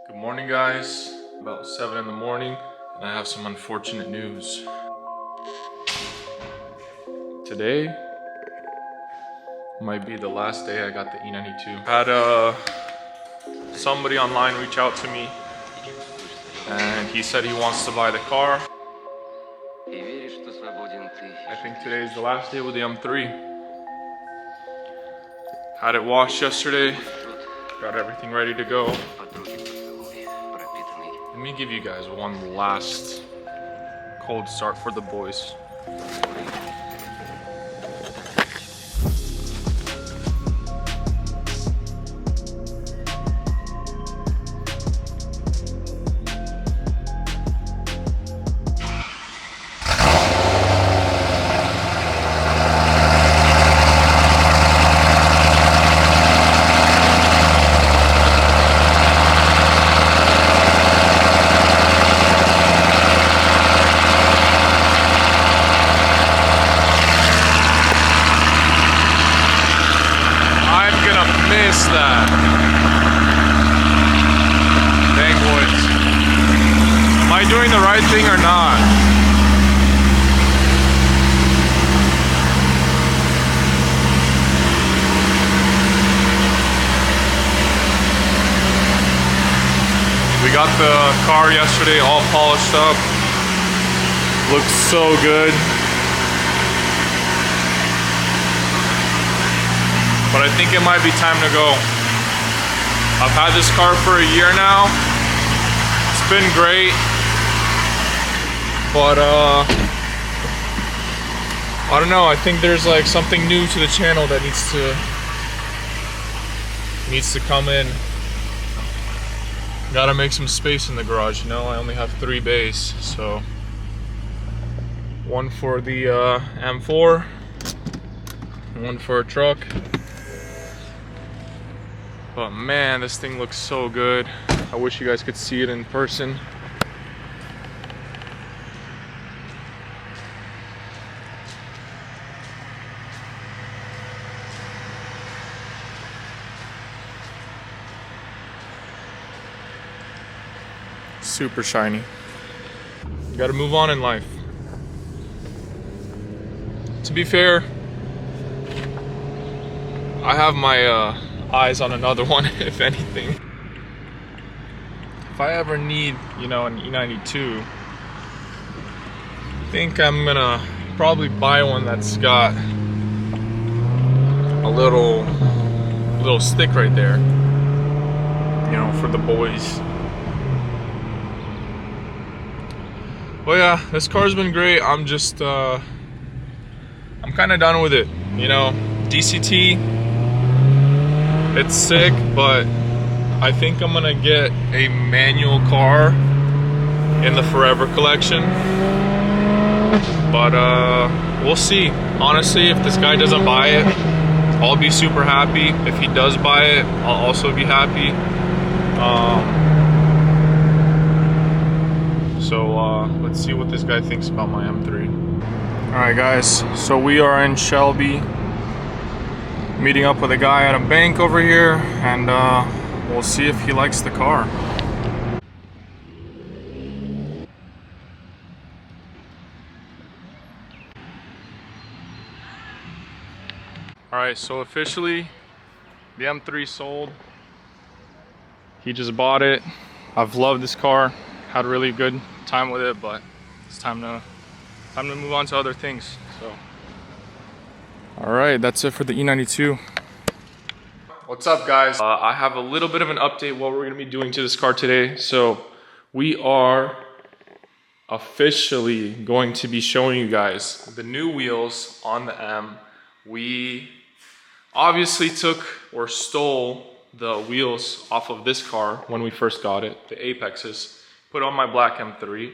Good morning, guys. About 7 in the morning, and I have some unfortunate news. Today might be the last day I got the E92. Had somebody online reach out to me, and he said he wants to buy the car. I think today is the last day with the M3. Had it washed yesterday, got everything ready to go. Let me give you guys one last cold start for the boys. That. Dang, boys. Am I doing the right thing or not? We got the car yesterday all polished up. Looks so good. But I think it might be time to go. I've had this car for a year now. It's been great. But I don't know, I think there's like something new to the channel that needs to come in. Gotta make some space in the garage, you know? I only have 3 bays, so one for the M4, one for a truck. But man, this thing looks so good. I wish you guys could see it in person. Super shiny. You gotta move on in life. To be fair, I have my eyes on another one, if anything. If I ever need, you know, an E92, I think I'm gonna probably buy one that's got a little stick right there, you know, for the boys. Well, yeah, this car's been great. I'm just I'm kind of done with it, you know. DCT, it's sick, but I think I'm gonna get a manual car in the Forever collection. But we'll see. Honestly, if this guy doesn't buy it, I'll be super happy. If he does buy it, I'll also be happy. So let's see what this guy thinks about my M3. Alright guys, so we are in Shelby, meeting up with a guy at a bank over here, and we'll see if he likes the car. Alright, so officially the M3 sold. He just bought it. I've loved this car, had a really good time with it, but it's time to move on to other things. So alright, that's it for the E92. What's up, guys? I have a little bit of an update what we're gonna be doing to this car today. So we are officially going to be showing you guys the new wheels on the M. We obviously took or stole the wheels off of this car when we first got it, the Apexes, put on my black M3.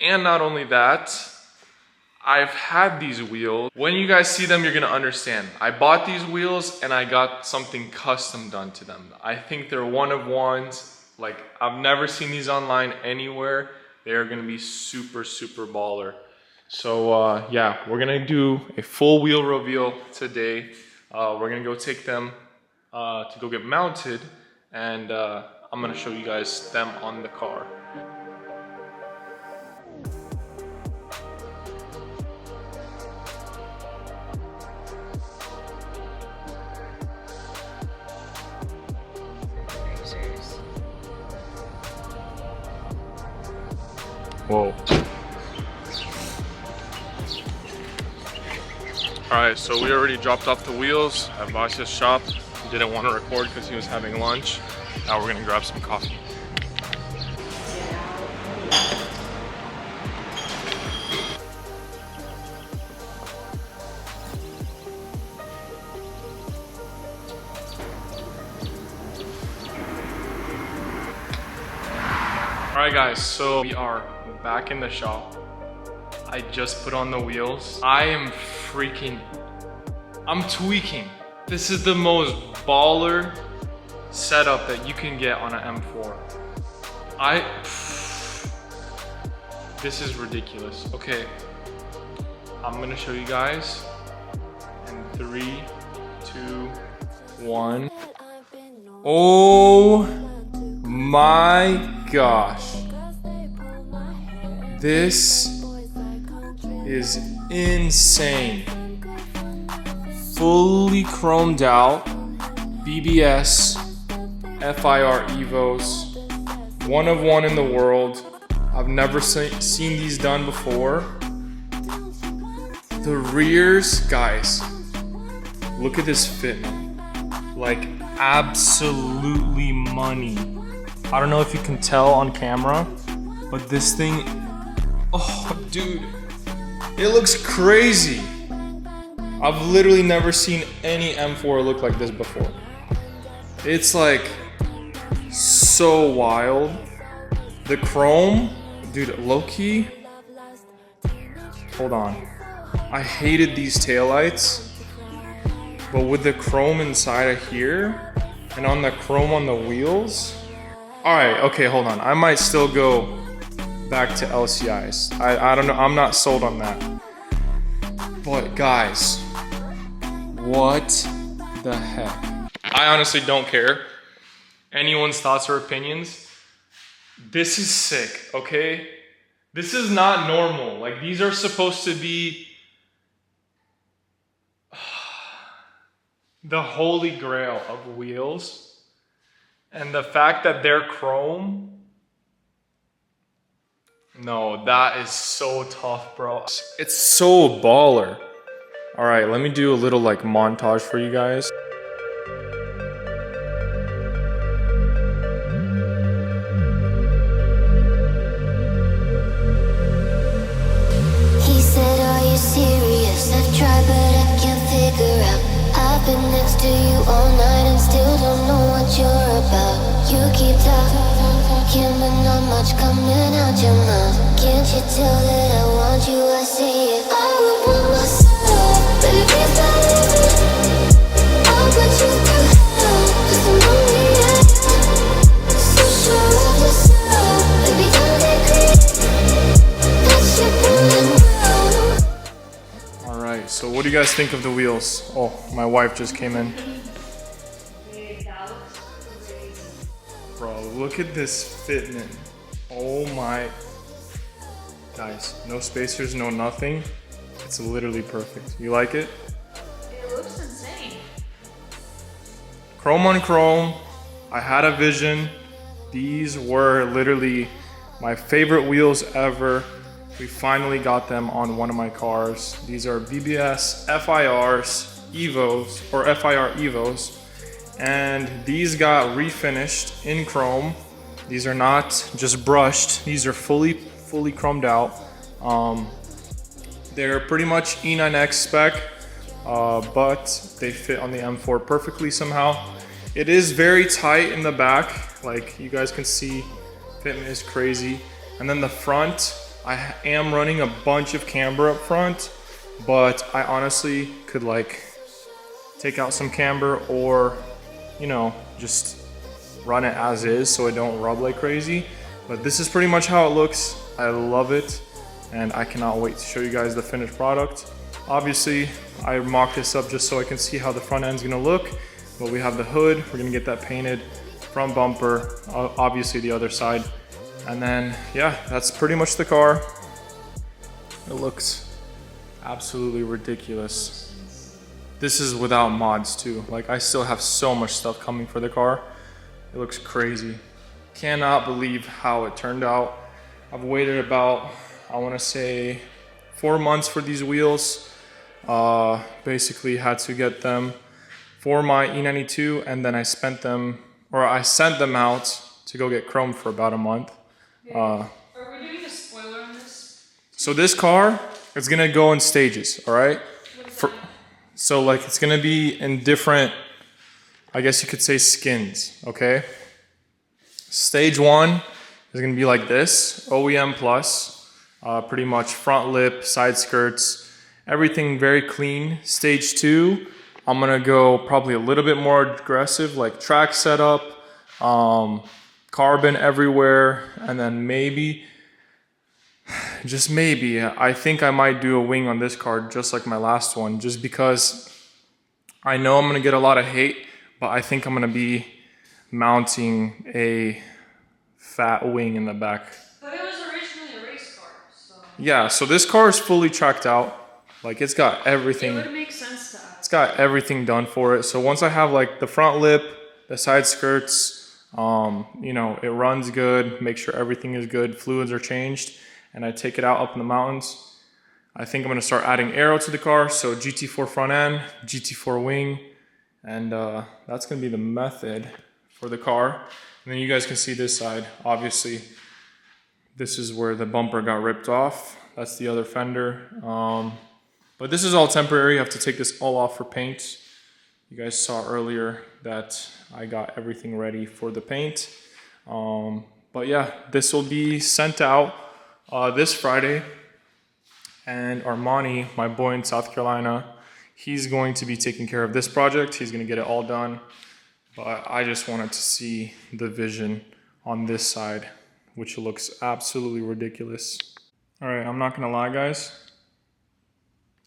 And not only that, I've had these wheels. When you guys see them, you're gonna understand. I bought these wheels and I got something custom done to them. I think they're one of ones. Like, I've never seen these online anywhere. They are gonna be super, super baller. So yeah, we're gonna do a full wheel reveal today. We're gonna go take them to go get mounted, and I'm gonna show you guys them on the car. Whoa. Alright, so we already dropped off the wheels at Vasya's shop. He didn't want to record because he was having lunch. Now we're gonna grab some coffee. Alright guys, so we are back in the shop. I just put on the wheels. I'm tweaking. This is the most baller setup that you can get on an M4. This is ridiculous. Okay, I'm gonna show you guys in 3, 2, 1. Oh my gosh. This is insane. Fully chromed out BBS FIR Evos. One of one in the world. I've never seen these done before. The rears, guys, look at this fitment. Like, absolutely money. I don't know if you can tell on camera, but this thing, oh dude, it looks crazy. I've literally never seen any M4 look like this before. It's like so wild. The chrome, dude, low-key, hold on. I hated these taillights, but with the chrome inside of here and on the chrome on the wheels. All right, okay, hold on. I might still go back to LCIs. I don't know, I'm not sold on that. But guys, what the heck? I honestly don't care anyone's thoughts or opinions. This is sick, okay? This is not normal. Like, these are supposed to be the holy grail of wheels. And the fact that they're chrome, no, that is so tough, bro. It's so baller. All right, let me do a little like montage for you guys. He said, are you serious? I've tried but I can't figure out. I've been next to you all night and still don't know what you're about. You keep talking but not much coming out your mouth. Can't you tell that I want you? I see it. I would want myself, baby, baby. I'll put you through hell, 'cause I'm only at so sure of yourself, baby, don't get greedy. That's your pulling ground. All right, so what do you guys think of the wheels? Oh, my wife just came in. Bro, look at this fitment. Oh my. Guys, no spacers, no nothing. It's literally perfect. You like it? It looks insane. Chrome on chrome. I had a vision. These were literally my favorite wheels ever. We finally got them on one of my cars. These are BBS FIRs Evos, or FIR Evos. And these got refinished in chrome. These are not just brushed. These are fully chromed out. They're pretty much E9X spec, but they fit on the M4 perfectly somehow. It is very tight in the back. Like you guys can see, fitment is crazy. And then the front, I am running a bunch of camber up front, but I honestly could like take out some camber or, you know, just run it as is so it don't rub like crazy. But this is pretty much how it looks. I love it, and I cannot wait to show you guys the finished product. Obviously, I mocked this up just so I can see how the front end's gonna look, but we have the hood. We're gonna get that painted front bumper, obviously the other side. And then, yeah, that's pretty much the car. It looks absolutely ridiculous. This is without mods too. Like, I still have so much stuff coming for the car. It looks crazy. Cannot believe how it turned out. I've waited about, I want to say, 4 months for these wheels. Basically had to get them for my E92, and then I sent them out to go get chrome for about a month. Are we doing a spoiler on this? So this car is gonna go in stages, all right? What is that? So like it's gonna be in different, I guess you could say, skins, okay? Stage 1 is gonna be like this, OEM plus, pretty much front lip, side skirts, everything very clean. Stage 2, I'm gonna go probably a little bit more aggressive, like track setup, carbon everywhere, and then maybe, just maybe, I think I might do a wing on this car just like my last one, just because I know I'm gonna get a lot of hate, but I think I'm gonna be mounting a fat wing in the back. But it was originally a race car, so Yeah, so this car is fully tracked out. Like, it's got it everything. would make sense to us. It's got everything done for it. So once I have like the front lip, the side skirts, you know, it runs good, make sure everything is good, fluids are changed, and I take it out up in the mountains, I think I'm gonna start adding aero to the car. So GT4 front end, GT4 wing, and that's gonna be the method for the car. And then you guys can see this side. Obviously, this is where the bumper got ripped off. That's the other fender. But this is all temporary. You have to take this all off for paint. You guys saw earlier that I got everything ready for the paint. But yeah, this will be sent out this Friday. And Armani, my boy in South Carolina, he's going to be taking care of this project. He's gonna get it all done. But I just wanted to see the vision on this side, which looks absolutely ridiculous. All right, I'm not gonna lie, guys.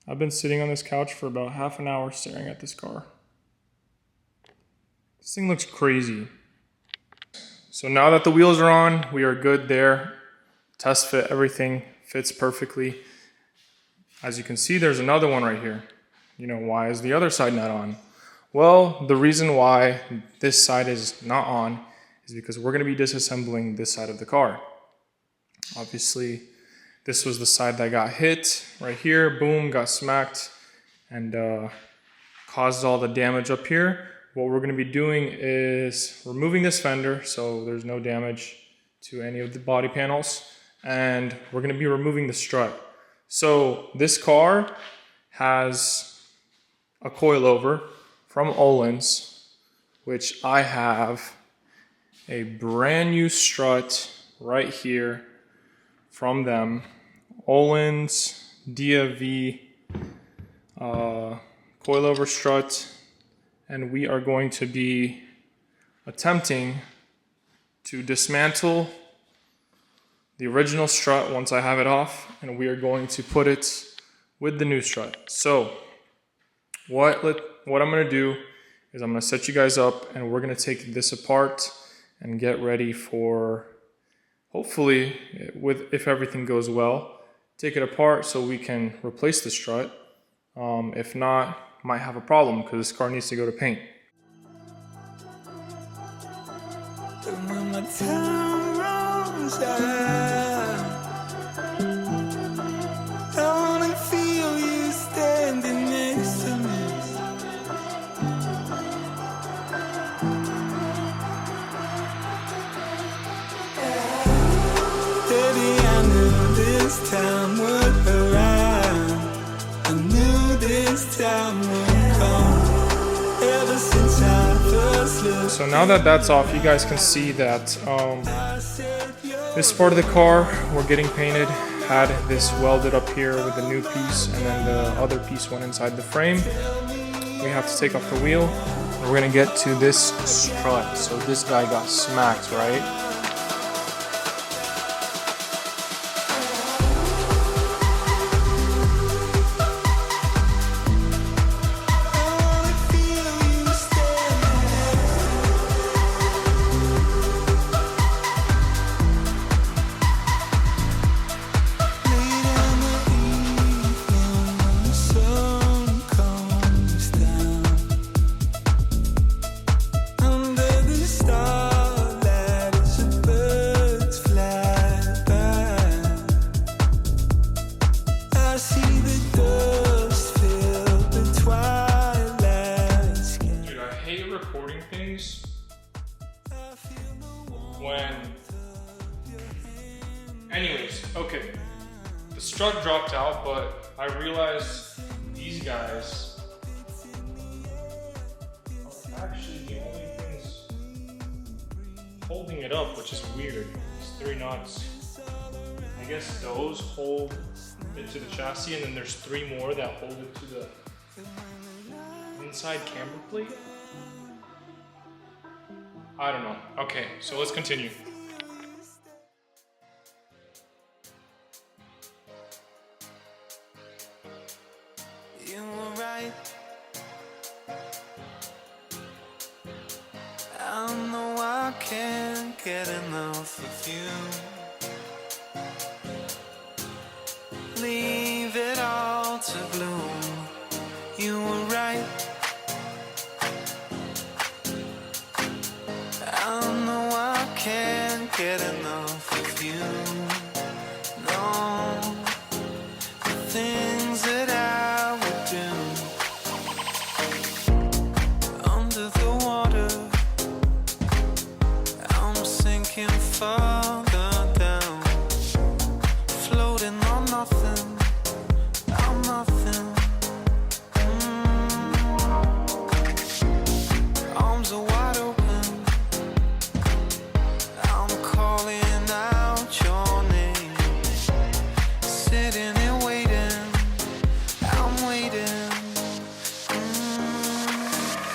I've been sitting on this couch for about half an hour staring at this car. This thing looks crazy. So now that the wheels are on, we are good there. Test fit, everything fits perfectly. As you can see, there's another one right here. You know, why is the other side not on? Well, the reason why this side is not on is because we're gonna be disassembling this side of the car. Obviously, this was the side that got hit right here, boom, got smacked, and caused all the damage up here. What we're gonna be doing is removing this fender so there's no damage to any of the body panels, and we're gonna be removing the strut. So this car has a coilover from Öhlins, which I have a brand new strut right here from them. Öhlins DFV coilover strut, and we are going to be attempting to dismantle the original strut once I have it off, and we are going to put it with the new strut. So what I'm gonna do is I'm gonna set you guys up, and we're gonna take this apart and get ready for, hopefully, if everything goes well, take it apart so we can replace the strut. If not, might have a problem because this car needs to go to paint. When my time runs out, I wanna feel you standing next to me. Baby, I knew this time would arrive. I knew this time would come. Ever since I first looked. So now that that's off, you guys can see that this part of the car we're getting painted had this welded up here with a new piece, and then the other piece went inside the frame. We have to take off the wheel, and we're gonna get to this strut. So this guy got smacked, right? hate recording things when... Anyways, okay. The strut dropped out, but I realized these guys are actually the only things holding it up, which is weird. These 3 nuts. I guess those hold it to the chassis, and then there's 3 more that hold it to the inside camber plate. I don't know. Okay, so let's continue. You were right. I know I can't get enough of you. Leave it all to bloom. You were right. I know I can't get enough of you. No, the things that I would do under the water. I'm sinking further down, floating on nothing. I'm nothing. Arms are wide open. I'm calling out your name. Sitting here waiting. I'm waiting.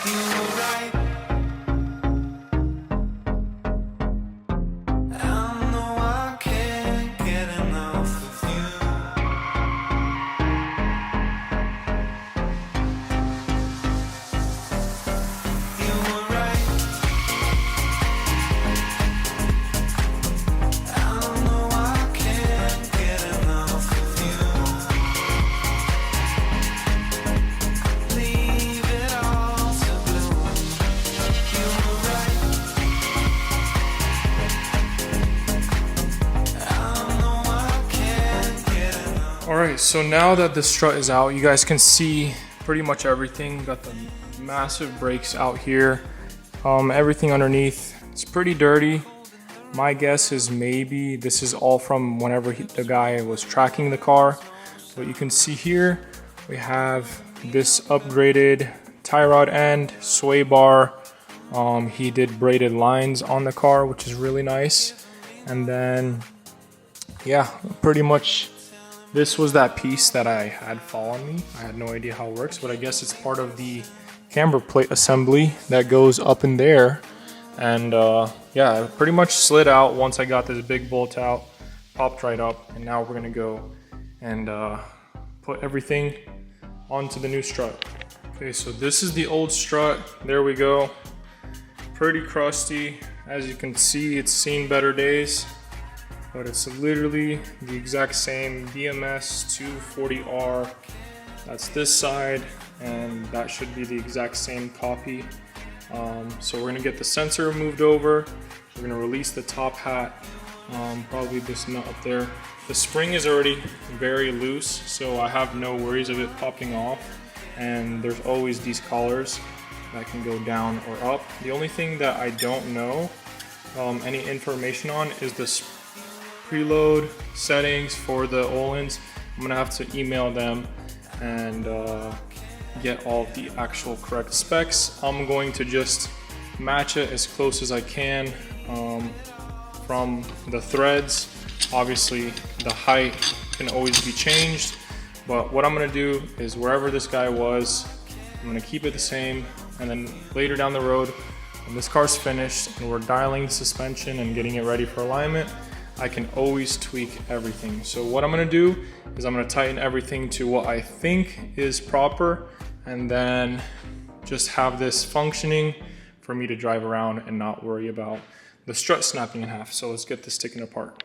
You were right. I know I can't get enough of you. You were right. I know I can't get enough of you. Leave it all to bloom. You were right. I know I can't get enough. Alright, so now that the strut is out, you guys can see pretty much everything. Got the massive brakes out here. Everything underneath, it's pretty dirty. My guess is maybe this is all from whenever the guy was tracking the car. But you can see here, we have this upgraded tie rod end, sway bar. He did braided lines on the car, which is really nice. And then, yeah, pretty much this was that piece that I had fall on me. I had no idea how it works, but I guess it's part of the camber plate assembly that goes up in there. And yeah, it pretty much slid out once I got this big bolt out, popped right up, and now we're gonna go and put everything onto the new strut. Okay, so this is the old strut. There we go. Pretty crusty. As you can see, it's seen better days, but it's literally the exact same BMS 240R. That's this side, and that should be the exact same copy. So we're gonna get the sensor moved over. We're gonna release the top hat, probably this nut up there. The spring is already very loose, so I have no worries of it popping off. And there's always these collars that can go down or up. The only thing that I don't know any information on is the preload settings for the Öhlins. I'm gonna have to email them and get all the actual correct specs. I'm going to just match it as close as I can from the threads. Obviously the height can always be changed, but what I'm gonna do is wherever this guy was, I'm gonna keep it the same, and then later down the road, when this car's finished and we're dialing the suspension and getting it ready for alignment, I can always tweak everything. So what I'm gonna do is I'm gonna tighten everything to what I think is proper, and then just have this functioning for me to drive around and not worry about the strut snapping in half. So let's get this taken apart.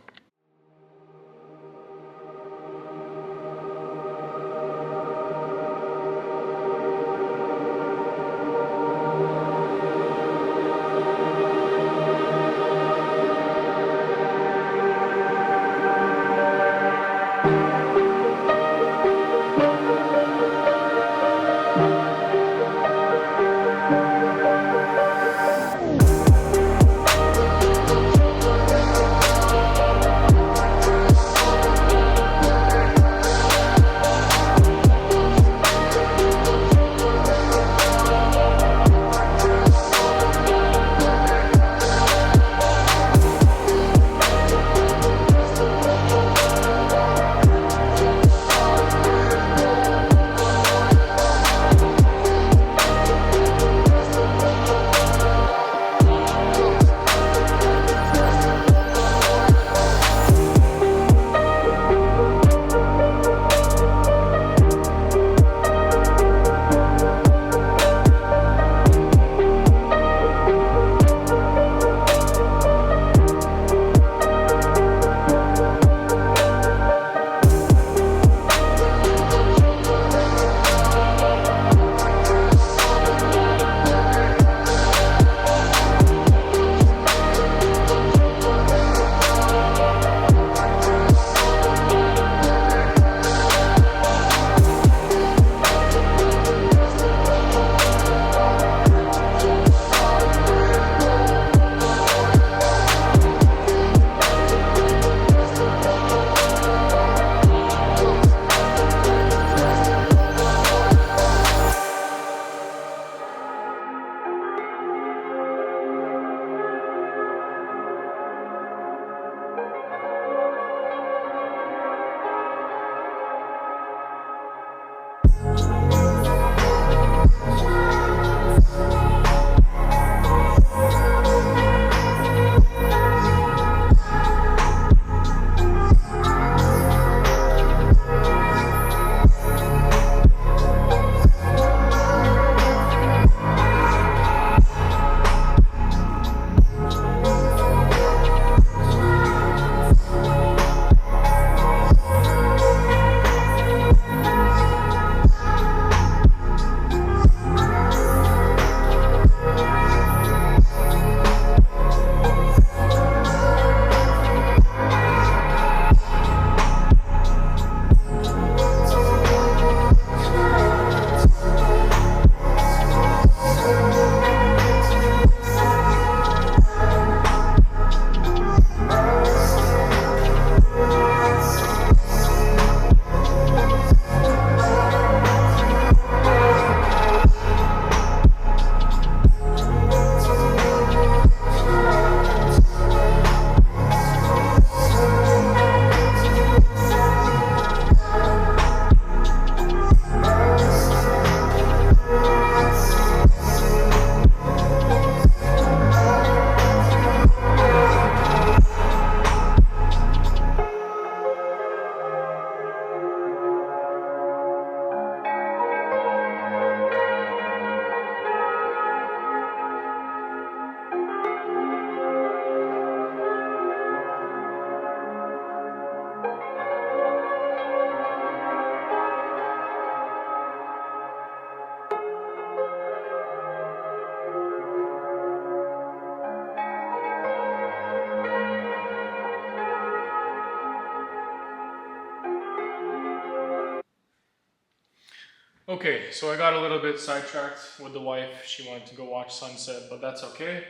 Okay, so I got a little bit sidetracked with the wife. She wanted to go watch sunset, but that's okay.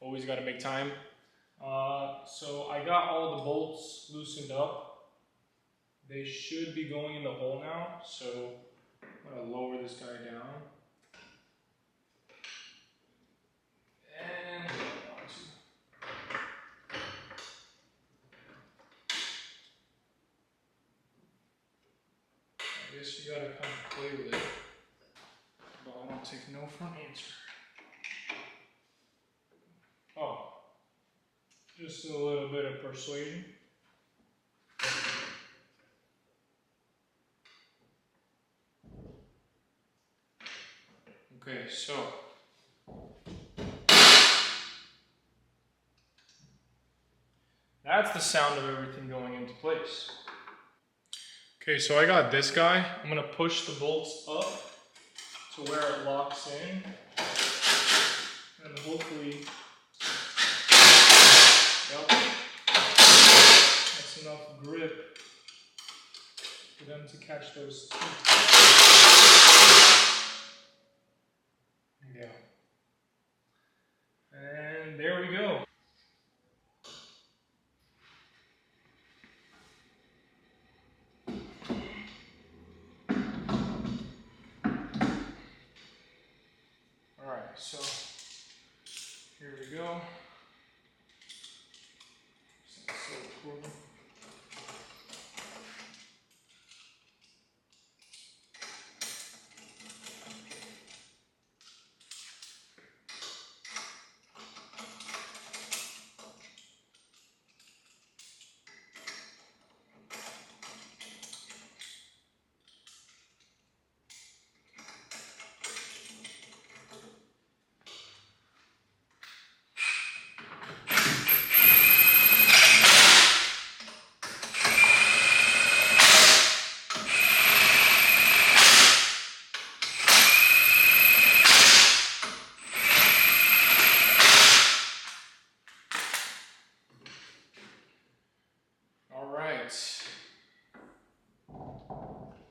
Always got to make time. So I got all the bolts loosened up. They should be going in the hole now, so I'm gonna lower this guy down. And I guess you gotta kind of play with it, but I don't take no for an answer. Oh, just a little bit of persuasion. Okay, so that's the sound of everything going into place. Okay, so I got this guy. I'm gonna push the bolts up to where it locks in, and hopefully, yep, that's enough grip for them to catch those teeth. Yeah. And there we go. Alright, so here we go. So cool.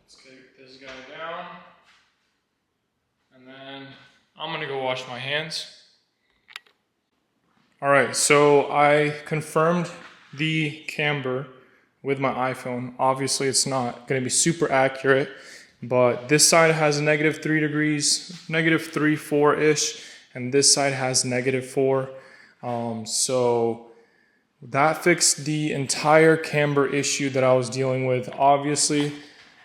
Let's get this guy down, and then I'm gonna go wash my hands. All right, so I confirmed the camber with my iPhone. Obviously it's not gonna be super accurate, but this side has a -3 degrees, -3, 4-ish, and this side has -4. So that fixed the entire camber issue that I was dealing with. Obviously,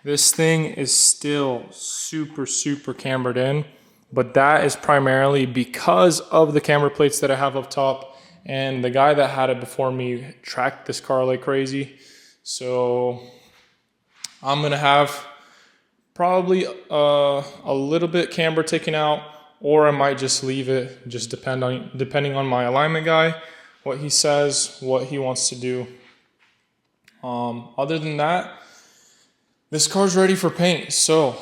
this thing is still super cambered in, but that is primarily because of the camber plates that I have up top, and the guy that had it before me tracked this car like crazy. So I'm gonna have probably a little bit camber taken out, or I might just leave it, just depending on my alignment guy, what he says, what he wants to do. Other than that, this car's ready for paint. So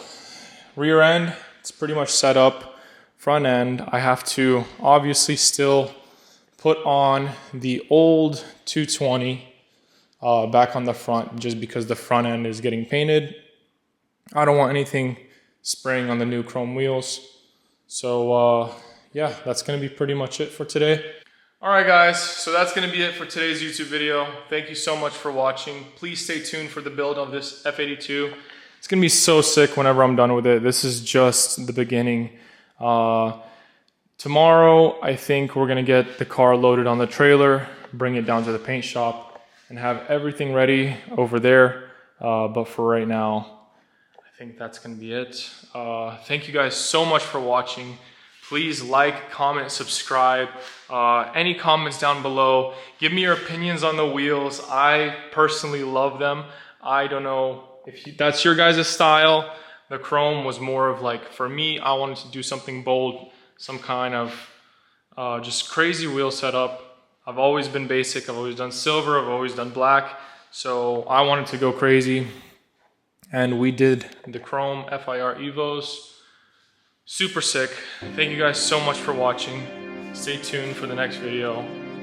rear end, it's pretty much set up. Front end, I have to obviously still put on the old 220 back on the front, just because the front end is getting painted. I don't want anything spraying on the new chrome wheels. So yeah, that's gonna be pretty much it for today. All right guys, so that's gonna be it for today's YouTube video. Thank you so much for watching. Please stay tuned for the build of this F82. It's gonna be so sick whenever I'm done with it. This is just the beginning. Tomorrow, I think we're gonna get the car loaded on the trailer, bring it down to the paint shop, and have everything ready over there. But for right now, I think that's gonna be it. Thank you guys so much for watching. Please like, comment, subscribe. Any comments down below. Give me your opinions on the wheels. I personally love them. I don't know if that's your guys' style. The chrome was more of like, for me, I wanted to do something bold, some kind of just crazy wheel setup. I've always been basic. I've always done silver. I've always done black. So I wanted to go crazy. And we did the chrome FIR Evos. Super sick. Thank you guys so much for watching. Stay tuned for the next video,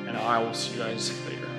and I will see you guys later.